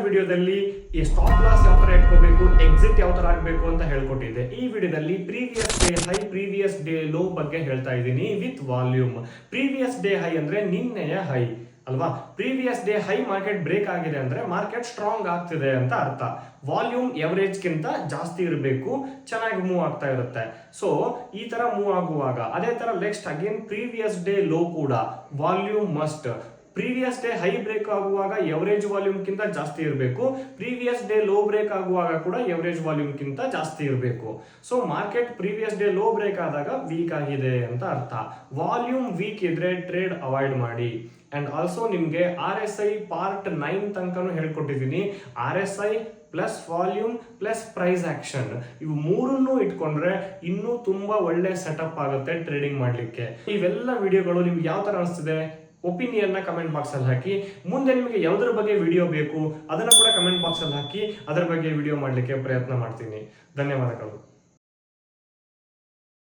ವಿಡಿಯೋದಲ್ಲಿ ಈ stop loss ಯಾವ ತರ ಇಟ್ಕೋಬೇಕು, ಎಕ್ಸಿಟ್ ಯಾವ ತರ ಆಗಬೇಕು ಅಂತ ಹೇಳ್ಕೊಟ್ಟಿದ್ದೆ. ಈ ವಿಡಿಯೋದಲ್ಲಿ previous day high previous day low ಬಗ್ಗೆ ಹೇಳ್ತಾ ಇದ್ದೀನಿ with volume. Previous day high ಅಂದ್ರೆ ನಿನ್ನೆಯ ಹೈ ಅಲ್ವಾ. Previous day high market break ಆಗಿದೆ ಅಂದ್ರೆ ಮಾರ್ಕೆಟ್ ಸ್ಟ್ರಾಂಗ್ ಆಗ್ತಿದೆ ಅಂತ ಅರ್ಥ. ವಾಲ್ಯೂಮ್ ಎವರೇಜ್ ಗಿಂತ ಜಾಸ್ತಿ ಇರಬೇಕು, ಚೆನ್ನಾಗಿ ಮೂವ್ ಆಗ್ತಾ ಇರುತ್ತೆ. ಸೊ ಈ ತರ ಮೂವ್ ಆಗುವಾಗ ಅದೇ ತರ next again previous day low ಕೂಡ volume must. Previous day high break ಆಗುವಾಗ ಎವರೇಜ್ ವಾಲ್ಯೂಮ್ ಕಿಂತ ಜಾಸ್ತಿ ಇರಬೇಕು, ಪ್ರೀವಿಯಸ್ ಡೇ ಲೋ ಬ್ರೇಕ್ ಆಗುವಾಗ ಕೂಡ ಎವರೇಜ್ ವಾಲ್ಯೂಮ್ ಕಿಂತ ಜಾಸ್ತಿ ಇರಬೇಕು. So market previous day low break ಆದಾಗ ವೀಕ್ ಆಗಿದೆ ಅಂತ ಅರ್ಥ. ವಾಲ್ಯೂಮ್ ವೀಕ್ ಇದ್ರೆ ಟ್ರೇಡ್ ಅವಾಯ್ಡ್ ಮಾಡಿ. ಅಂಡ್ ಆಲ್ಸೋ ನಿಮ್ಗೆ RSI ಪಾರ್ಟ್ 9 ತನಕನೂ ಹೇಳ್ಕೊಟ್ಟಿದ್ದೀನಿ. RSI plus volume plus price action, ಇವು ಮೂರನ್ನು ಇಟ್ಕೊಂಡ್ರೆ ಇನ್ನೂ ತುಂಬಾ ಒಳ್ಳೆ ಸೆಟಪ್ ಆಗುತ್ತೆ ಟ್ರೇಡಿಂಗ್ ಮಾಡ್ಲಿಕ್ಕೆ. ಇವೆಲ್ಲ ವಿಡಿಯೋಗಳು ನಿಮ್ಗೆ ಯಾವ ತರ ಅನಿಸ್ತಿದೆ ಒಪಿನಿಯನ್ ನ ಕಮೆಂಟ್ ಬಾಕ್ಸ್ ಅಲ್ಲಿ ಹಾಕಿ. ಮುಂದೆ ನಿಮಗೆ ಯಾವುದರ ಬಗ್ಗೆ ವಿಡಿಯೋ ಬೇಕು ಅದನ್ನ ಕೂಡ ಕಮೆಂಟ್ ಬಾಕ್ಸ್ ಅಲ್ಲಿ ಹಾಕಿ, ಅದರ ಬಗ್ಗೆ ವಿಡಿಯೋ ಮಾಡ್ಲಿಕ್ಕೆ ಪ್ರಯತ್ನ ಮಾಡ್ತೀನಿ. ಧನ್ಯವಾದಗಳು.